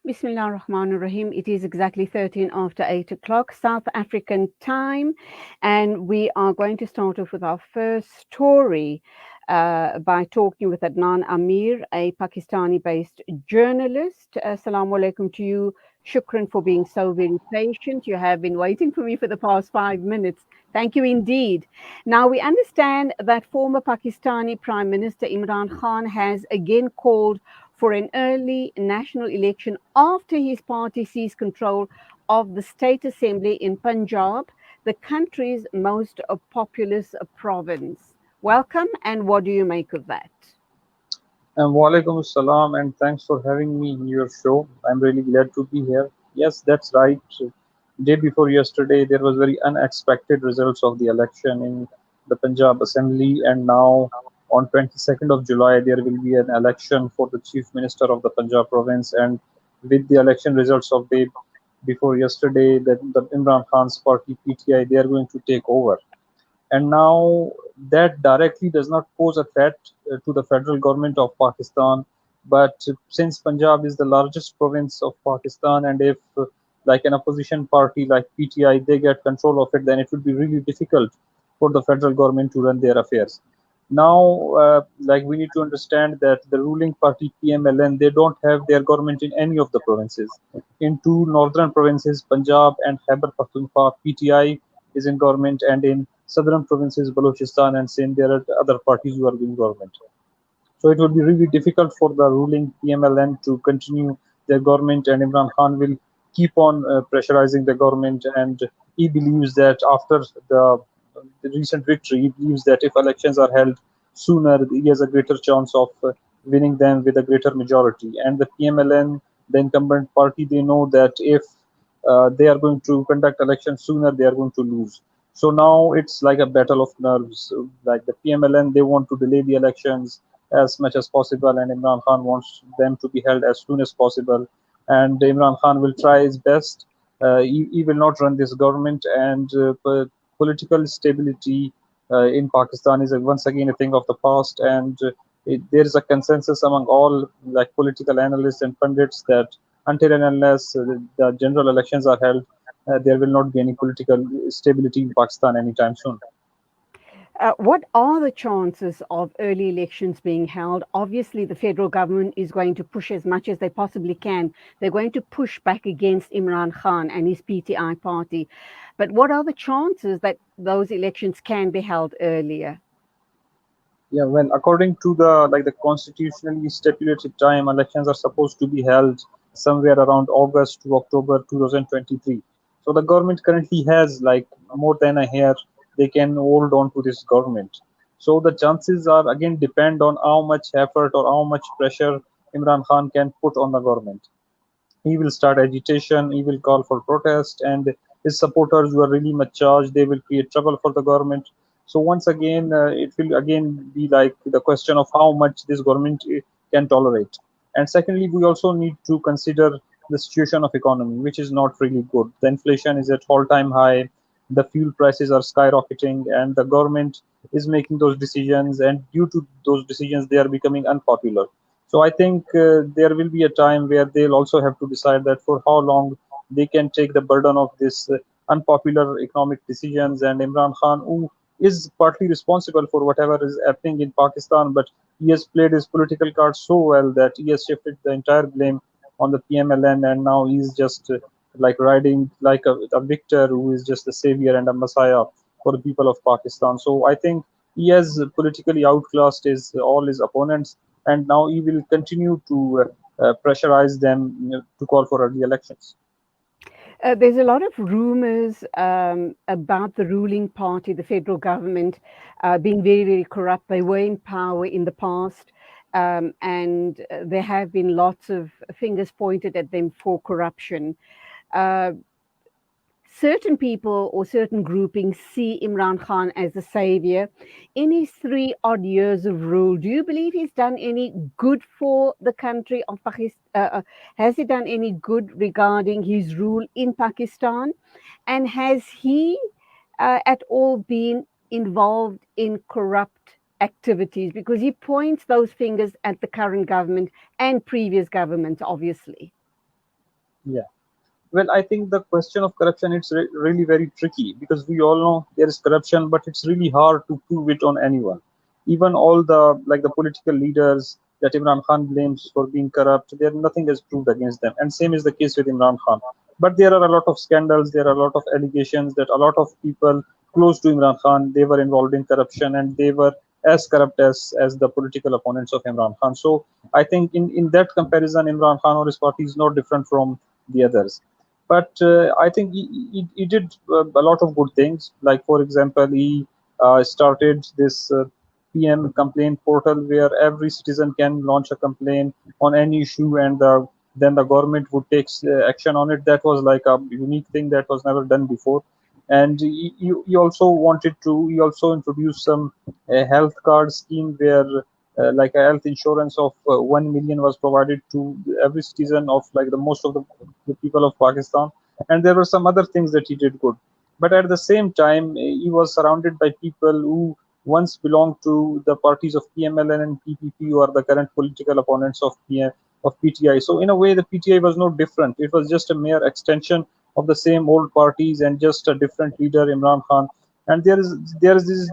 Bismillah ar-Rahman ar-Rahim. It is exactly 13 after 8 o'clock South African time, and we are going to start off with our first story by talking with Adnan Aamir, a Pakistani-based journalist. Assalamu alaikum to you. Shukran for being so very patient. You have been waiting for me for the past 5 minutes. Thank you indeed. Now, we understand that former Pakistani Prime Minister Imran Khan has again called for an early national election after his party seized control of the state assembly in Punjab, the country's most populous province. Welcome, and what do you make of that? And Walaikum Assalam, and thanks for having me in your show. I'm really glad to be here. Yes, that's right. Day before yesterday, there was very unexpected results of the election in the Punjab Assembly, and now on 22nd of July, there will be an election for the Chief Minister of the Punjab province. And with the election results of day before yesterday, that the Imran Khan's party PTI, they are going to take over. And now that directly does not pose a threat to the federal government of Pakistan. But since Punjab is the largest province of Pakistan, and if like an opposition party like PTI they get control of it, then it would be really difficult for the federal government to run their affairs. Now, like we need to understand that the ruling party PMLN they don't have their government in any of the provinces. In two northern provinces, Punjab and Khyber Pakhtunkhwa, PTI is in government, and in southern provinces, Balochistan and Sindh, there are other parties who are in government. So it will be really difficult for the ruling PMLN to continue their government, and Imran Khan will keep on pressurizing the government. And he believes that after the recent victory, he believes that if elections are held sooner, he has a greater chance of winning them with a greater majority. And the PMLN, the incumbent party, they know that if they are going to conduct elections sooner, they are going to lose. So now it's like a battle of nerves. Like the PMLN, they want to delay the elections as much as possible, and Imran Khan wants them to be held as soon as possible. And Imran Khan will try his best. He will not run this government, and political stability in Pakistan is once again a thing of the past. And there is a consensus among all like political analysts and pundits that until and unless the general elections are held, there will not be any political stability in Pakistan anytime soon. What are the chances of early elections being held? Obviously, the federal government is going to push as much as they possibly can. They're going to push back against Imran Khan and his PTI party. But what are the chances that those elections can be held earlier? Yeah, well, according to the constitutionally stipulated time, elections are supposed to be held somewhere around August to October 2023. So the government currently has like more than a year they can hold on to this government. So the chances are again depend on how much effort or how much pressure Imran Khan can put on the government. He will start agitation, he will call for protest, and his supporters who are really much charged, they will create trouble for the government. So once again, it will again be like the question of how much this government can tolerate. And secondly, we also need to consider the situation of economy, which is not really good. The inflation is at all-time high, the fuel prices are skyrocketing, and the government is making those decisions, and due to those decisions, they are becoming unpopular. So I think there will be a time where they'll also have to decide that for how long they can take the burden of this unpopular economic decisions. And Imran Khan, who is partly responsible for whatever is happening in Pakistan, but he has played his political cards so well that he has shifted the entire blame on the PMLN, and now he's just like riding like a victor who is just a savior and a messiah for the people of Pakistan. So I think he has politically outclassed all his opponents, and now he will continue to pressurize them, to call for early elections. There's a lot of rumors about the ruling party, the federal government, being very, very corrupt. They were in power in the past, and there have been lots of fingers pointed at them for corruption. Uh, Certain people or certain groupings see Imran Khan as the savior. In his 3 odd years of rule, do you believe he's done any good for the country of Pakistan? Has he done any good regarding his rule in Pakistan? And has he at all been involved in corrupt activities? Because he points those fingers at the current government and previous governments, obviously. Yeah. Well, I think the question of corruption it's really very tricky because we all know there is corruption, but it's really hard to prove it on anyone. Even all the like the political leaders that Imran Khan blames for being corrupt, there nothing is proved against them, and same is the case with Imran Khan. But there are a lot of scandals, there are a lot of allegations that a lot of people close to Imran Khan they were involved in corruption and they were as corrupt as the political opponents of Imran Khan. So I think in that comparison, Imran Khan or his party is not different from the others, but I think he did a lot of good things. Like for example, he started this PM complaint portal where every citizen can launch a complaint on any issue, and then the government would take action on it. That was like a unique thing that was never done before. And he also wanted to. He also introduced some health card scheme where. Like a health insurance of 1 million was provided to every citizen of like the most of the people of Pakistan, and there were some other things that he did good. But at the same time, he was surrounded by people who once belonged to the parties of PMLN and PPP, who are the current political opponents of PTI. So in a way, the PTI was no different. It was just a mere extension of the same old parties and just a different leader, Imran Khan. And there is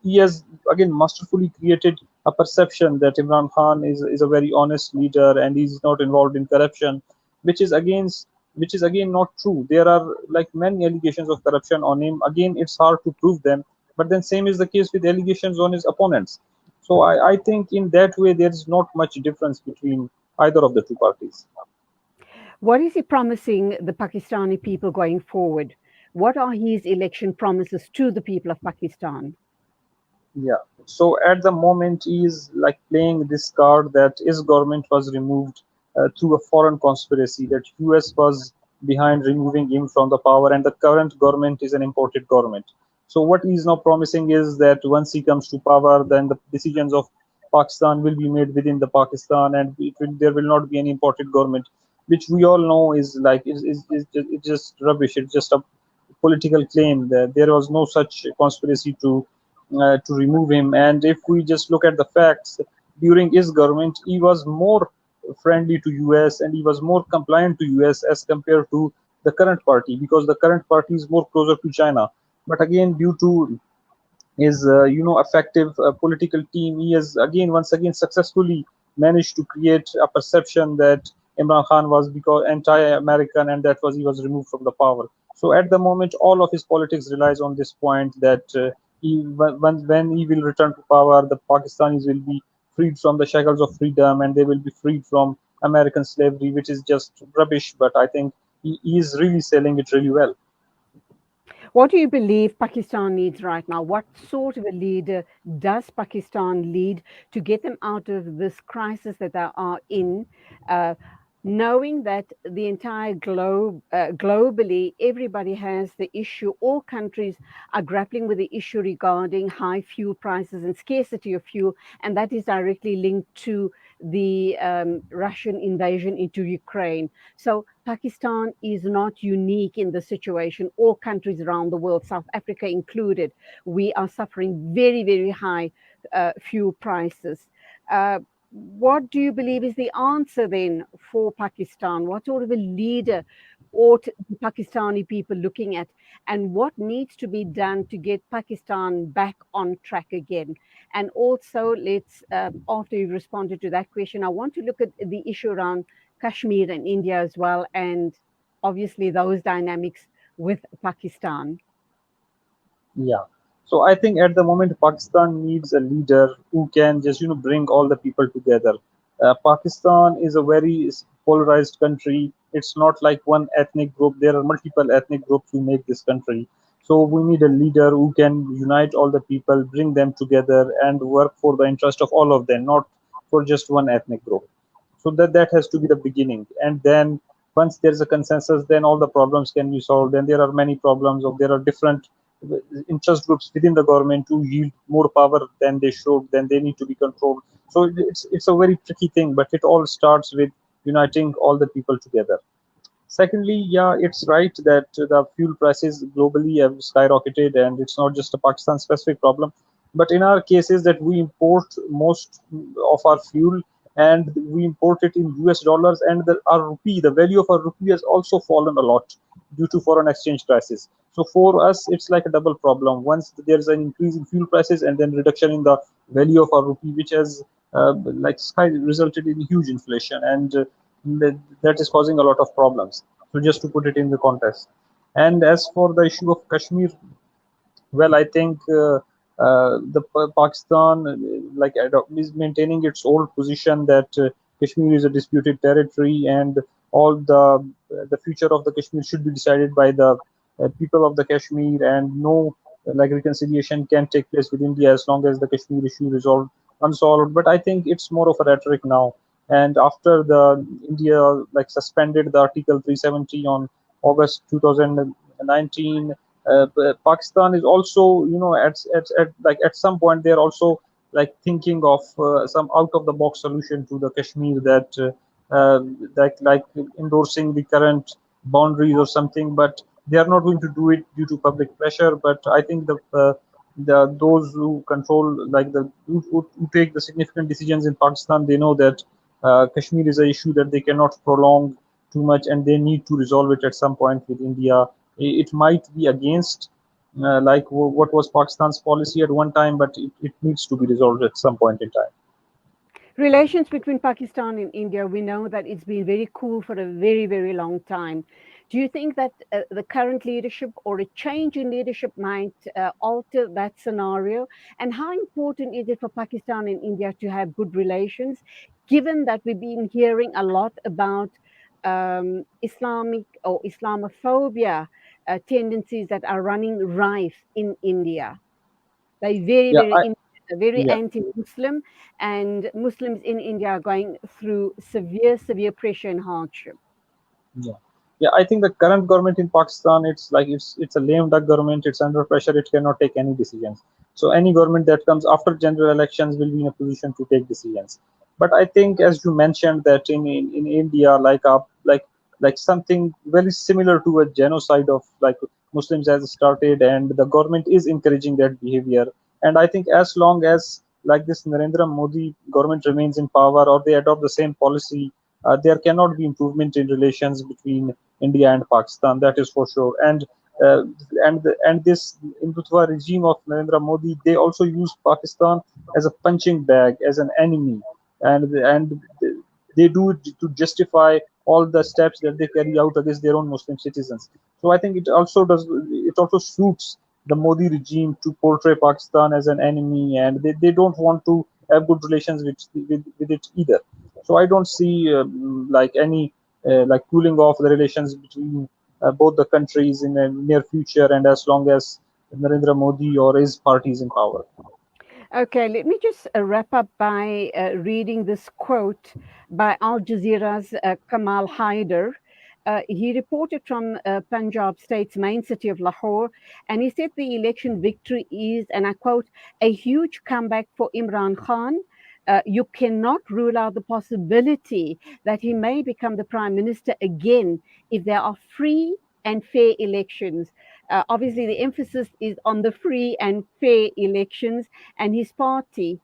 he has again masterfully created a perception that Imran Khan is a very honest leader and he's not involved in corruption, which is against which is again not true. There are like many allegations of corruption on him. Again, it's hard to prove them, but then same is the case with allegations on his opponents. So I think in that way there is not much difference between either of the two parties. What is he promising the Pakistani people going forward? What are his election promises to the people of Pakistan? Yeah. So at the moment, he is like playing this card that his government was removed through a foreign conspiracy, that US was behind removing him from the power, and the current government is an imported government. So what he is now promising is that once he comes to power, then the decisions of Pakistan will be made within the Pakistan, and there will not be any imported government, which we all know is like it's just rubbish. It's just a political claim that there was no such conspiracy to remove him. And if we just look at the facts, during his government, he was more friendly to US and he was more compliant to US as compared to the current party, because the current party is more closer to China. But again, due to his effective political team, he has again once again successfully managed to create a perception that Imran Khan was because anti-American and that was he was removed from the power. So at the moment, all of his politics relies on this point that when he will return to power, the Pakistanis will be freed from the shackles of freedom and they will be freed from American slavery, which is just rubbish. But I think he is really selling it really well. What do you believe Pakistan needs right now? What sort of a leader does Pakistan lead to get them out of this crisis that they are in? Uh, Knowing that the entire globe, globally, everybody has the issue, all countries are grappling with the issue regarding high fuel prices and scarcity of fuel, and that is directly linked to the Russian invasion into Ukraine. So Pakistan is not unique in this situation. All countries around the world, South Africa included, we are suffering very, very high fuel prices. What do you believe is the answer then for Pakistan? What sort of a leader ought the Pakistani people looking at? And what needs to be done to get Pakistan back on track again? And also, after you've responded to that question, I want to look at the issue around Kashmir and India as well, and obviously those dynamics with Pakistan. Yeah. So I think at the moment Pakistan needs a leader who can just bring all the people together. Pakistan is a very polarized country. It's not like one ethnic group. There are multiple ethnic groups who make this country. So we need a leader who can unite all the people, bring them together, and work for the interest of all of them, not for just one ethnic group. So that has to be the beginning, and then once there's a consensus, then all the problems can be solved. And there are many problems of there are different interest groups within the government who yield more power than they should, then they need to be controlled. So it's a very tricky thing, but it all starts with uniting all the people together. Secondly, yeah, it's right that the fuel prices globally have skyrocketed, and it's not just a Pakistan specific problem. But in our cases, that we import most of our fuel, and we import it in US dollars, and our rupee, the value of our rupee has also fallen a lot due to foreign exchange crisis. So for us, it's like a double problem. Once there's an increase in fuel prices, and then reduction in the value of our rupee, which has like sky resulted in huge inflation, and that is causing a lot of problems. So just to put it in the context. And as for the issue of Kashmir, well, I think the Pakistan is maintaining its old position that Kashmir is a disputed territory, and all the future of the Kashmir should be decided by the people of the Kashmir, and no like reconciliation can take place with India as long as the Kashmir issue resolved unsolved. But I think it's more of a rhetoric now. And after the India like suspended the Article 370 on August 2019, Pakistan is also, at some point they're also like thinking of some out of the box solution to the Kashmir, that like endorsing the current boundaries or something, but they are not going to do it due to public pressure. But I think the those who control like who take the significant decisions in Pakistan, they know that Kashmir is an issue that they cannot prolong too much, and they need to resolve it at some point with India. It might be against what was Pakistan's policy at one time, but it needs to be resolved at some point in time. Relations between Pakistan and India, we know that it's been very cool for a very, very long time. Do you think that the current leadership or a change in leadership might alter that scenario? And how important is it for Pakistan and India to have good relations, given that we've been hearing a lot about Islamic or Islamophobia tendencies that are running rife in India? They're very, Yeah, very yeah. anti-Muslim, and Muslims in India are going through severe, severe pressure and hardship. Yeah, yeah. I think the current government in Pakistan, it's a lame duck government. It's under pressure. It cannot take any decisions. So any government that comes after general elections will be in a position to take decisions. But I think, as you mentioned, that in India, like something very similar to a genocide of like Muslims has started, and the government is encouraging that behavior. And I think as long as like this Narendra Modi government remains in power, or they adopt the same policy, there cannot be improvement in relations between India and Pakistan. That is for sure. Uh, and this Hindutva regime of Narendra Modi, they also use Pakistan as a punching bag, as an enemy, and they do it to justify all the steps that they carry out against their own Muslim citizens. So I think it also suits the Modi regime to portray Pakistan as an enemy, and they don't want to have good relations with it either. So I don't see like any like cooling off the relations between both the countries in the near future, and as long as Narendra Modi or his party is in power. Okay, let me just wrap up by reading this quote by Al Jazeera's Kamal Haider. He reported from Punjab state's main city of Lahore, and he said the election victory is, and I quote, a huge comeback for Imran Khan. You cannot rule out the possibility that he may become the prime minister again if there are free and fair elections. Obviously, the emphasis is on the free and fair elections, and his party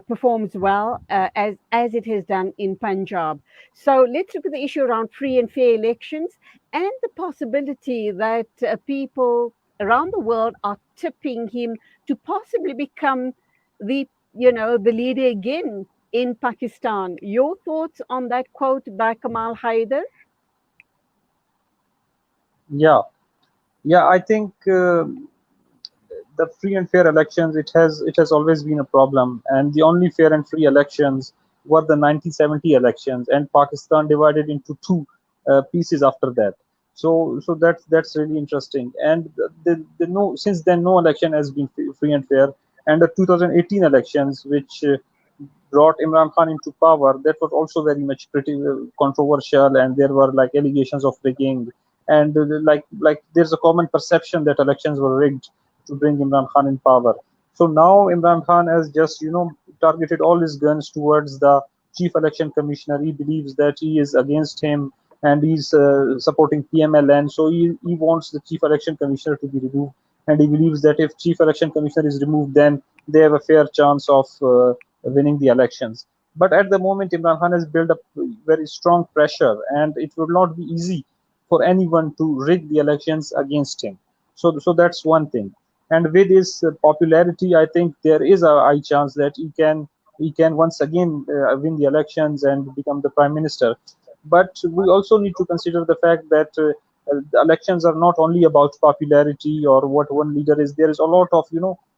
performs well as it has done in Punjab. So let's look at the issue around free and fair elections and the possibility that people around the world are tipping him to possibly become the the leader again in Pakistan. Your thoughts on that quote by Kamal Haider? Yeah, yeah. I think the free and fair elections, it has always been a problem, and the only fair and free elections were the 1970 elections, and Pakistan divided into two pieces after that. So that's really interesting. And the no since then no election has been free and fair. And the 2018 elections, which brought Imran Khan into power, that was also very much pretty controversial, and there were like allegations of rigging, and like there's a common perception that elections were rigged to bring Imran Khan in power. So now Imran Khan has just targeted all his guns towards the chief election commissioner. He believes that he is against him, and he's supporting PMLN. So he wants the chief election commissioner to be removed, and he believes that if chief election commissioner is removed, then they have a fair chance of winning the elections. But at the moment, Imran Khan has built up very strong pressure, and it would not be easy for anyone to rig the elections against him. So that's one thing. And with his popularity, I think there is a high chance that he can once again win the elections and become the prime minister. But we also need to consider the fact that the elections are not only about popularity or what one leader is. There is a lot of,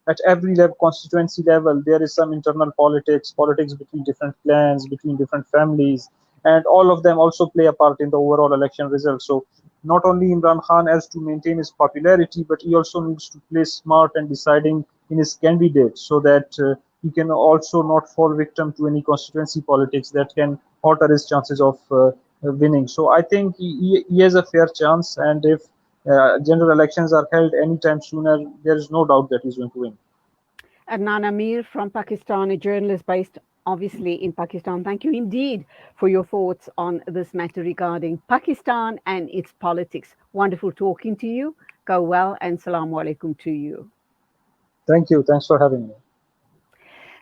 at every level, constituency level, there is some internal politics between different clans, between different families, and all of them also play a part in the overall election result. So not only Imran Khan has to maintain his popularity, but he also needs to play smart and deciding in his candidate so that he can also not fall victim to any constituency politics that can alter his chances of winning. So I think he has a fair chance, and if general elections are held anytime sooner, there is no doubt that he's going to win. Adnan Aamir from Pakistan, a journalist based obviously in Pakistan. Thank you indeed for your thoughts on this matter regarding Pakistan and its politics. Wonderful talking to you. Go well and salam alaikum to you. Thank you. Thanks for having me.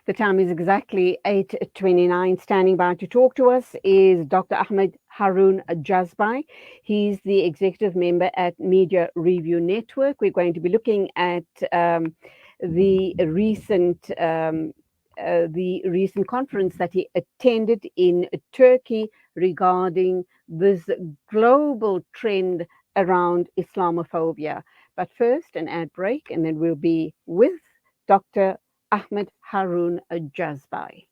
The time is exactly 8:29. Standing by to talk to us is Dr. Ahmed Haroon Jazbai. He's the executive member at Media Review Network. We're going to be looking at the recent conference that he attended in Turkey regarding this global trend around Islamophobia. But first, an ad break, and then we'll be with Dr. Ahmed Haroon Jazbai.